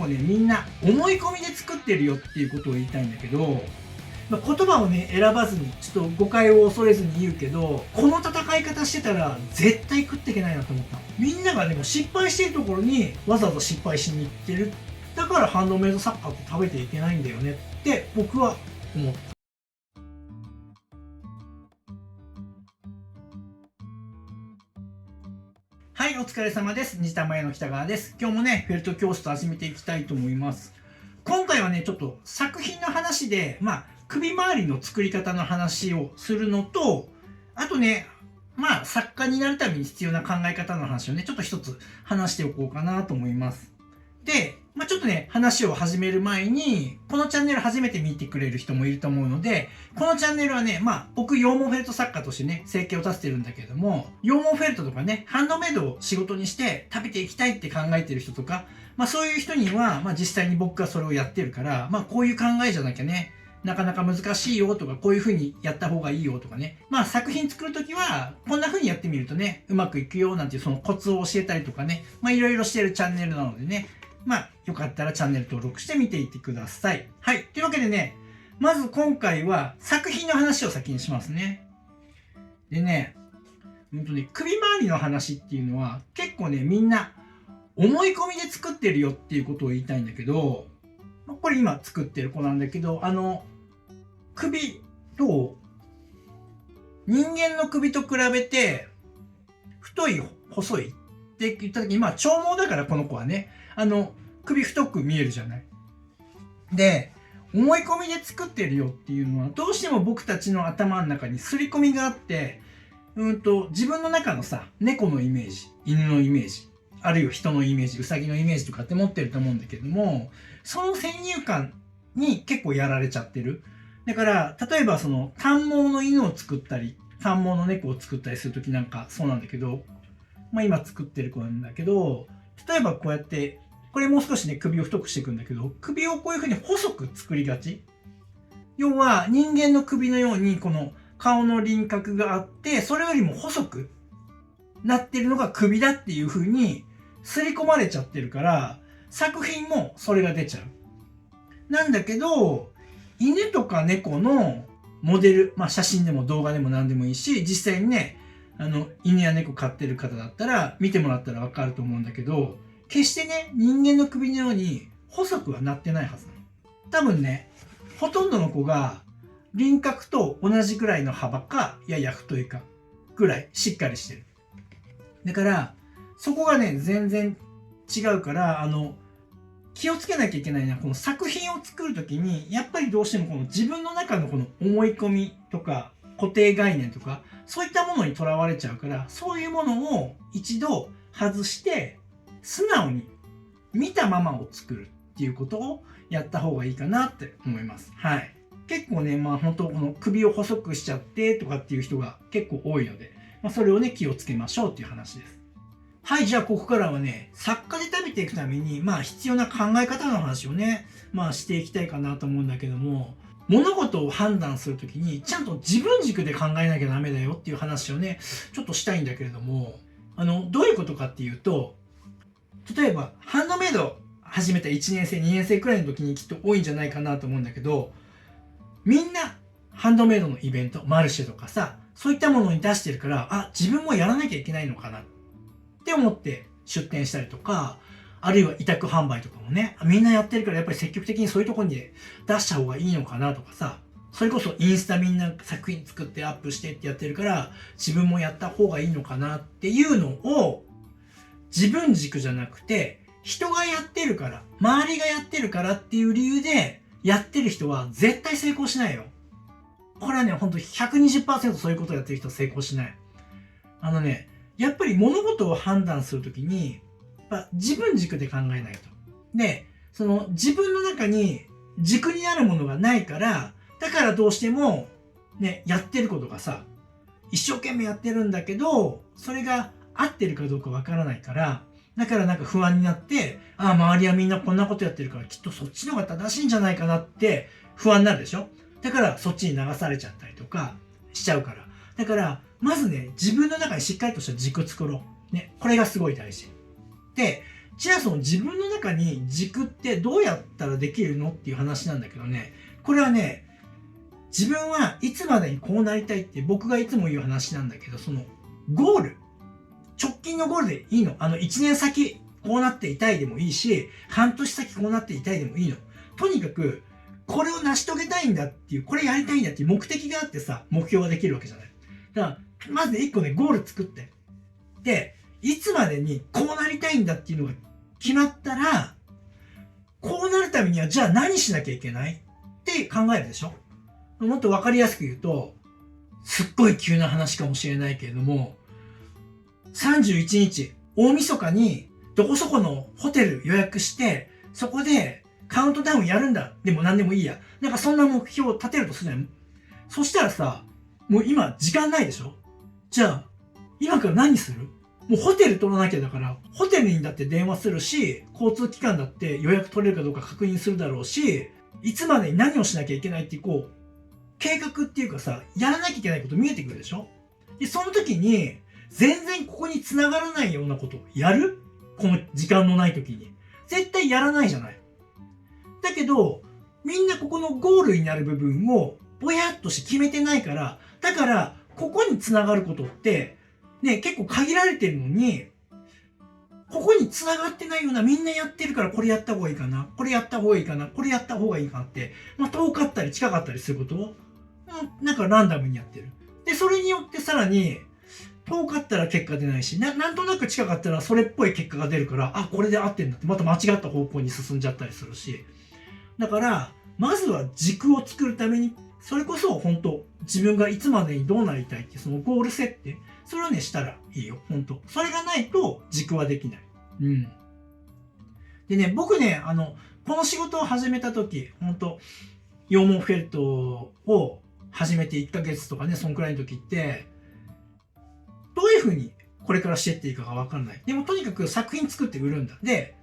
構ねみんな思い込みで作ってるよっていうことを言いたいんだけど、言葉をね選ばずにちょっと誤解を恐れずに言うけど、この戦い方してたら絶対食っていけないなと思った。みんながでも失敗してるところにわざわざ失敗しに行ってる。だからハンドメイド作家って食べていけないんだよねって僕は思った。はい、お疲れ様です。西玉屋の北川です。今日もね、フェルト教室始めていきたいと思います。今回はね、ちょっと作品の話で、首周りの作り方の話をするのと、あとね、作家になるために必要な考え方の話をね、ちょっと一つ話しておこうかなと思います。で、ちょっとね、話を始める前に、このチャンネル初めて見てくれる人もいると思うので、このチャンネルはね、僕、羊毛フェルト作家としてね、生計を立ててるんだけれども、羊毛フェルトとかね、ハンドメイドを仕事にして食べていきたいって考えてる人とか、そういう人には、実際に僕がそれをやってるから、こういう考えじゃなきゃね、なかなか難しいよとか、こういう風にやった方がいいよとかね。作品作るときは、こんな風にやってみるとね、うまくいくよなんていうそのコツを教えたりとかね、いろいろしてるチャンネルなのでね、よかったらチャンネル登録してみていってください。はい。というわけでね、まず今回は作品の話を先にしますね。でね、首周りの話っていうのは結構ね、みんな思い込みで作ってるよっていうことを言いたいんだけど、これ今作ってる子なんだけど、首と、人間の首と比べて、太い、細いって言った時に、長毛だからこの子はね、首太く見えるじゃない。で、思い込みで作ってるよっていうのは、どうしても僕たちの頭の中に刷り込みがあって、自分の中のさ、猫のイメージ、犬のイメージ、あるいは人のイメージ、ウサギのイメージとかって持ってると思うんだけども、その先入観に結構やられちゃってる。だから、例えば短毛の犬を作ったり、短毛の猫を作ったりするときなんかそうなんだけど、今作ってる子なんだけど、例えばこうやって、これもう少しね、首を太くしていくんだけど、首をこういう風に細く作りがち。要は、人間の首のように、この顔の輪郭があって、それよりも細くなってるのが首だっていう風に、刷り込まれちゃってるから、作品もそれが出ちゃう。なんだけど、犬とか猫のモデル、写真でも動画でも何でもいいし、実際にね、犬や猫飼ってる方だったら、見てもらったらわかると思うんだけど、決してね、人間の首のように細くはなってないはずなの。多分ね、ほとんどの子が輪郭と同じくらいの幅か、やや太いかぐらいしっかりしてる。だから、そこがね、全然違うから、気をつけなきゃいけないのは、この作品を作るときに、やっぱりどうしてもこの自分の中のこの思い込みとか、固定概念とか、そういったものにとらわれちゃうから、そういうものを一度外して、素直に見たままを作るっていうことをやった方がいいかなって思います。はい。結構ね、本当この首を細くしちゃってとかっていう人が結構多いので、それをね、気をつけましょうっていう話です。はい、じゃあここからはね、作家で食べていくために、必要な考え方の話をね、していきたいかなと思うんだけども、物事を判断するときに、ちゃんと自分軸で考えなきゃダメだよっていう話をね、ちょっとしたいんだけれども、どういうことかっていうと、例えば、ハンドメイド始めた1年生、2年生くらいの時にきっと多いんじゃないかなと思うんだけど、みんな、ハンドメイドのイベント、マルシェとかさ、そういったものに出してるから、自分もやらなきゃいけないのかなって思って出店したりとか、あるいは委託販売とかもね、みんなやってるからやっぱり積極的にそういうところに出した方がいいのかなとかさ、それこそインスタみんな作品作ってアップしてってやってるから、自分もやった方がいいのかなっていうのを、自分軸じゃなくて、人がやってるから、周りがやってるからっていう理由で、やってる人は絶対成功しないよ。これはね、ほんと 120% そういうことをやってる人は成功しない。やっぱり物事を判断するときに、自分軸で考えないと。で、自分の中に軸になるものがないから、だからどうしても、ね、やってることがさ、一生懸命やってるんだけど、それが合ってるかどうかわからないから、だからなんか不安になって、周りはみんなこんなことやってるからきっとそっちの方が正しいんじゃないかなって不安になるでしょ。だからそっちに流されちゃったりとかしちゃうから。だから、まずね、自分の中にしっかりとした軸作ろう。ね、これがすごい大事。で、じゃあその自分の中に軸ってどうやったらできるのっていう話なんだけどね、これはね、自分はいつまでにこうなりたいって僕がいつも言う話なんだけど、そのゴール、直近のゴールでいいの。1年先こうなっていたいでもいいし、半年先こうなっていたいでもいいの。とにかく、これを成し遂げたいんだっていう、これやりたいんだっていう目的があってさ、目標ができるわけじゃない。だから、まず1個ね、ゴール作って。で、いつまでにこうなりたいんだっていうのが決まったら、こうなるためにはじゃあ何しなきゃいけないって考えるでしょ。もっとわかりやすく言うと、すっごい急な話かもしれないけれども、31日、大晦日にどこそこのホテル予約して、そこでカウントダウンやるんだ。でも何でもいいや。なんかそんな目標を立てるとするじゃん。そしたらさ、もう今時間ないでしょ。じゃあ、今から何する？もうホテル取らなきゃだから、ホテルにだって電話するし、交通機関だって予約取れるかどうか確認するだろうし、いつまでに何をしなきゃいけないってこう、計画っていうかさ、やらなきゃいけないこと見えてくるでしょ。で、その時に、全然ここに繋がらないようなことをやる？この時間のない時に。絶対やらないじゃない。だけど、みんなここのゴールになる部分をぼやっとして決めてないから、だから、ここに繋がることって、ね、結構限られてるのに、ここに繋がってないようなみんなやってるからこれやった方がいいかな、これやった方がいいかな、これやった方がいいかなって、まあ遠かったり近かったりすることを、なんかランダムにやってる。で、それによってさらに、遠かったら結果出ないし、なんとなく近かったらそれっぽい結果が出るから、あ、これで合ってんだって、また間違った方向に進んじゃったりするし。だから、まずは軸を作るために、それこそ本当自分がいつまでにどうなりたいって、そのゴール設定、それをね、したらいいよ、本当それがないと軸はできない。うん。でね、僕ね、この仕事を始めた時、本当羊毛フェルトを始めて1ヶ月とかね、そんくらいの時って、どういう風にこれからしてっていいかがわかんない。でもとにかく作品作って売るんだ。で、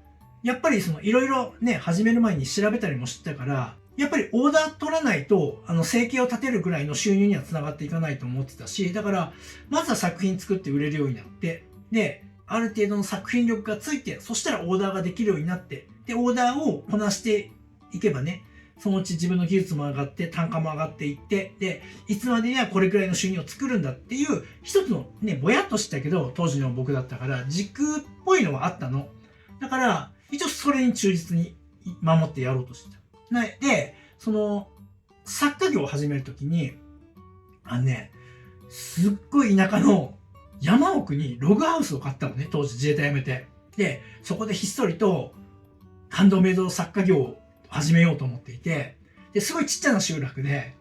やっぱりそのいろいろね、始める前に調べたりもしてたから、やっぱりオーダー取らないと、生計を立てるぐらいの収入にはつながっていかないと思ってたし、だから、まずは作品作って売れるようになって、で、ある程度の作品力がついて、そしたらオーダーができるようになって、で、オーダーをこなしていけばね、そのうち自分の技術も上がって、単価も上がっていって、で、いつまでにはこれくらいの収入を作るんだっていう、一つのね、ぼやっとしたけど、当時の僕だったから、軸っぽいのはあったの。だから、一応それに忠実に守ってやろうとしてた。で、その、作家業を始めるときに、すっごい田舎の山奥にログハウスを買ったのね、当時自衛隊辞めて。で、そこでひっそりと、ハンドメイド作家業を始めようと思っていて、で、すごいちっちゃな集落で、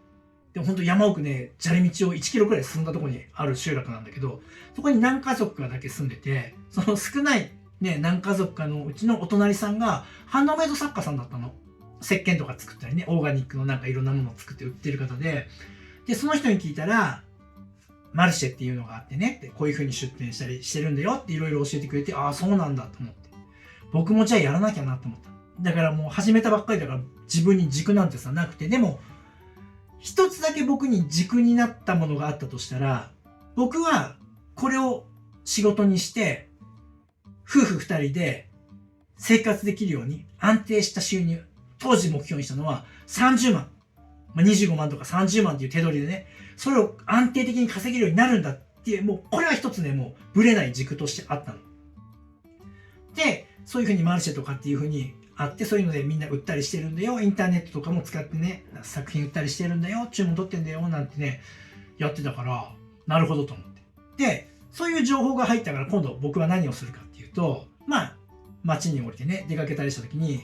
ほんと山奥ね、砂利道を1キロくらい進んだところにある集落なんだけど、そこに何家族かだけ住んでて、その少ないね、何家族かのうちのお隣さんがハンドメイド作家さんだったの。石鹸とか作ったりね、オーガニックのなんかいろんなものを作って売ってる方で、で、その人に聞いたら、マルシェっていうのがあってね、ってこういう風に出店したりしてるんだよっていろいろ教えてくれて、ああ、そうなんだと思って。僕もじゃあやらなきゃなと思った。だからもう始めたばっかりだから自分に軸なんてさなくて、でも、一つだけ僕に軸になったものがあったとしたら、僕はこれを仕事にして、夫婦二人で生活できるように安定した収入、当時目標にしたのは30万。25万とか30万っていう手取りでね、それを安定的に稼げるようになるんだっていう、もうこれは一つね、もうブレない軸としてあったの。で、そういうふうにマルシェとかっていうふうにあって、そういうのでみんな売ったりしてるんだよ。インターネットとかも使ってね、作品売ったりしてるんだよ。注文取ってんだよ。なんてね、やってたから、なるほどと思って。で、そういう情報が入ったから今度僕は何をするかっていうと、街に降りてね、出かけたりした時に、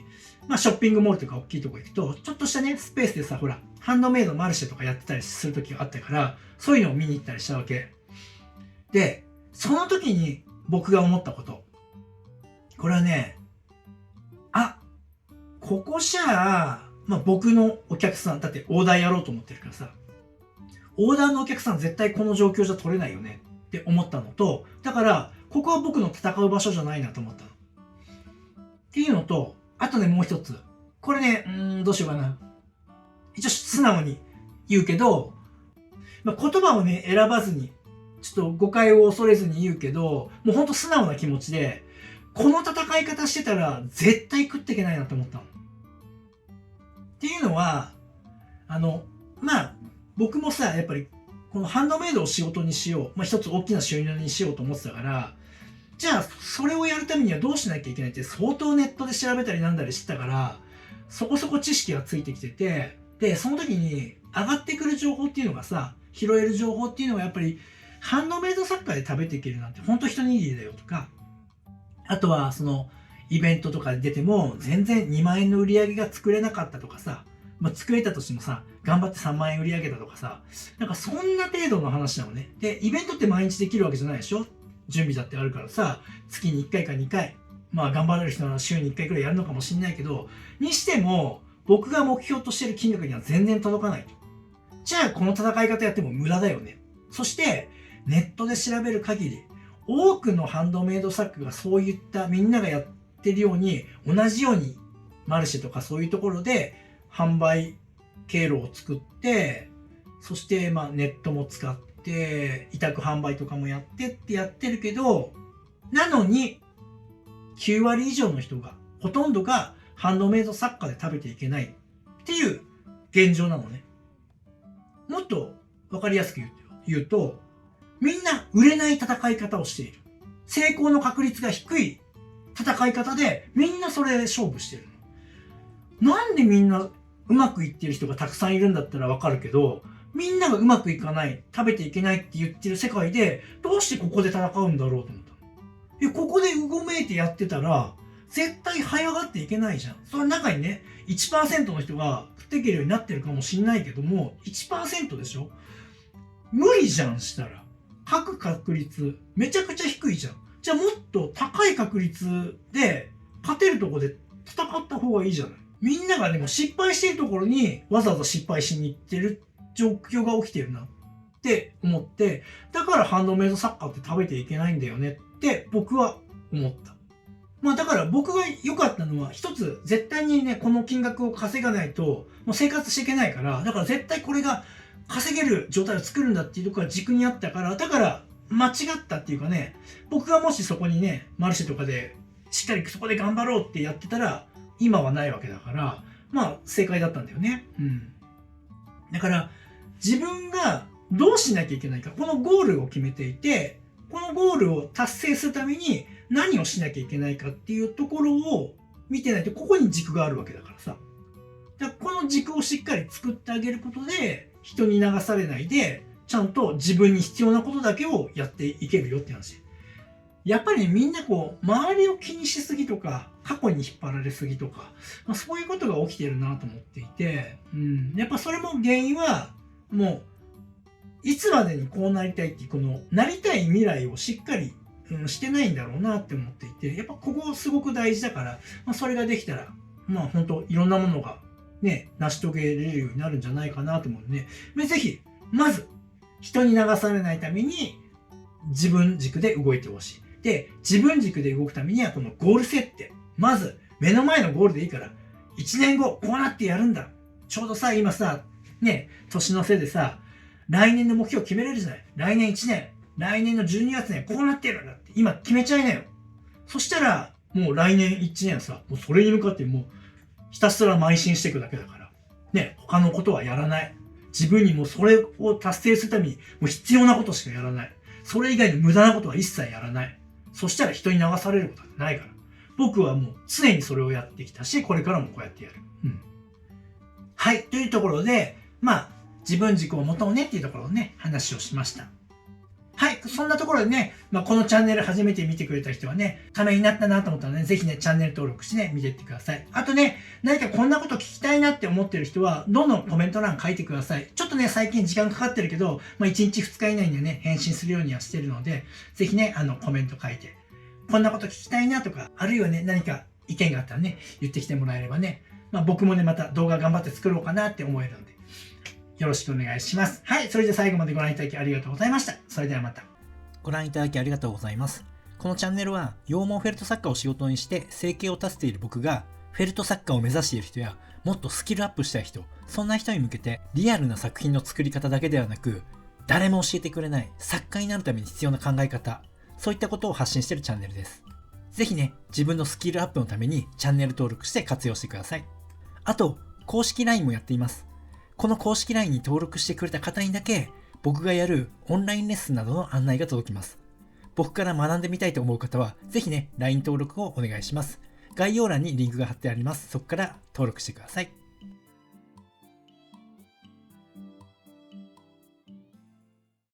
ショッピングモールとか大きいとこ行くと、ちょっとしたね、スペースでさ、ほら、ハンドメイドマルシェとかやってたりする時があったから、そういうのを見に行ったりしたわけ。で、その時に僕が思ったこと。これはね、ここじゃあ、僕のお客さん、だってオーダーやろうと思ってるからさ、オーダーのお客さん絶対この状況じゃ取れないよねって思ったのと、だから、ここは僕の戦う場所じゃないなと思ったの。っていうのと、あとね、もう一つ。これね、どうしようかな。一応素直に言うけど、言葉をね、選ばずに、ちょっと誤解を恐れずに言うけど、もうほんと素直な気持ちで、この戦い方してたら絶対食っていけないなと思ったの。っていうのは、僕もさ、やっぱりこのハンドメイドを仕事にしよう。一つ大きな収入にしようと思ってたから、じゃあそれをやるためにはどうしなきゃいけないって相当ネットで調べたりなんだりしてたから、そこそこ知識がついてきてて、で、その時に上がってくる情報っていうのがさ、拾える情報っていうのはやっぱりハンドメイド作家で食べていけるなんてほんと一握りだよとか、あとはそのイベントとかで出ても全然2万円の売り上げが作れなかったとかさ、作れたとしてもさ、頑張って3万円売り上げたとかさ、なんかそんな程度の話なのね。で、イベントって毎日できるわけじゃないでしょ？準備だってあるからさ、月に1回か2回、頑張れる人なら週に1回くらいやるのかもしれないけど、にしても、僕が目標としてる金額には全然届かないと。じゃあ、この戦い方やっても無駄だよね。そして、ネットで調べる限り、多くのハンドメイド作家がそういったみんながやってるように、同じようにマルシェとかそういうところで販売経路を作って、そしてネットも使って、委託販売とかもやってってやってるけど、なのに、9割以上の人が、ほとんどがハンドメイド作家で食べていけないっていう現状なのね。もっとわかりやすく言うと、みんな売れない戦い方をしている。成功の確率が低い戦い方で、みんなそれで勝負してるの。なんでみんなうまくいってる人がたくさんいるんだったらわかるけど、みんながうまくいかない、食べていけないって言ってる世界で、どうしてここで戦うんだろうと思ったの。ここでうごめいてやってたら、絶対這い上がっていけないじゃん。その中にね、1% の人が食っていけるようになってるかもしんないけども、1% でしょ？無理じゃんしたら。各確率、めちゃくちゃ低いじゃん。じゃあもっと高い確率で、勝てるとこで戦った方がいいじゃない。みんながでも失敗してるところにわざわざ失敗しに行ってる状況が起きてるなって思って、だからハンドメイド作家って食べていけないんだよねって僕は思った。だから僕が良かったのは一つ絶対にね、この金額を稼がないともう生活していけないから、だから絶対これが稼げる状態を作るんだっていうところが軸にあったから、だから間違ったっていうかね、僕がもしそこにね、マルシェとかでしっかりそこで頑張ろうってやってたら、今はないわけだから、正解だったんだよね。だから、自分がどうしなきゃいけないか、このゴールを決めていて、このゴールを達成するために何をしなきゃいけないかっていうところを見てないと、ここに軸があるわけだからさ。だからこの軸をしっかり作ってあげることで、人に流されないで、ちゃんと自分に必要なことだけをやっていけるよって話。やっぱりね、みんな周りを気にしすぎとか、過去に引っ張られすぎとか、そういうことが起きてるなと思っていて、やっぱそれも原因は、もう、いつまでにこうなりたいっていう、この、なりたい未来をしっかり、してないんだろうなって思っていて、やっぱここすごく大事だから、それができたら、本当いろんなものが、ね、成し遂げれるようになるんじゃないかなと思うので、ぜひ、まず、人に流されないために、自分軸で動いてほしい。で、自分軸で動くためにはこのゴール設定。まず、目の前のゴールでいいから、1年後、こうなってやるんだ。ちょうどさ、今さ、ね、年のせいでさ、来年の目標決めれるじゃない。来年1年、来年の12月にはこうなってやるんだって、今決めちゃいなよ。そしたら、もう来年1年さ、もうそれに向かってもう、ひたすら邁進していくだけだから。ね、他のことはやらない。自分にもそれを達成するために、もう必要なことしかやらない。それ以外に無駄なことは一切やらない。そしたら人に流されることはないから。僕はもう常にそれをやってきたし、これからもこうやってやる。はい。というところで、自分軸を持とうねっていうところをね、話をしました。はい。そんなところでね、このチャンネル初めて見てくれた人はね、ためになったなと思ったらね、ぜひね、チャンネル登録してね、見ていってください。あとね、何かこんなこと聞きたいなって思ってる人は、どんどんコメント欄書いてください。ちょっとね、最近時間かかってるけど、1日2日以内にはね、返信するようにはしてるので、ぜひね、コメント書いて、こんなこと聞きたいなとか、あるいはね、何か意見があったらね、言ってきてもらえればね、僕もね、また動画頑張って作ろうかなって思えるので、よろしくお願いします。はい。それでは最後までご覧いただきありがとうございました。それではまた。ご覧いただきありがとうございます。このチャンネルは羊毛フェルト作家を仕事にして生計を立てている僕が、フェルト作家を目指している人やもっとスキルアップしたい人、そんな人に向けてリアルな作品の作り方だけではなく、誰も教えてくれない作家になるために必要な考え方、そういったことを発信しているチャンネルです。ぜひね、自分のスキルアップのためにチャンネル登録して活用してください。あと、公式 LINE もやっています。この公式 LINE に登録してくれた方にだけ、僕がやるオンラインレッスンなどの案内が届きます。僕から学んでみたいと思う方は、ぜひね、LINE 登録をお願いします。概要欄にリンクが貼ってあります。そこから登録してください。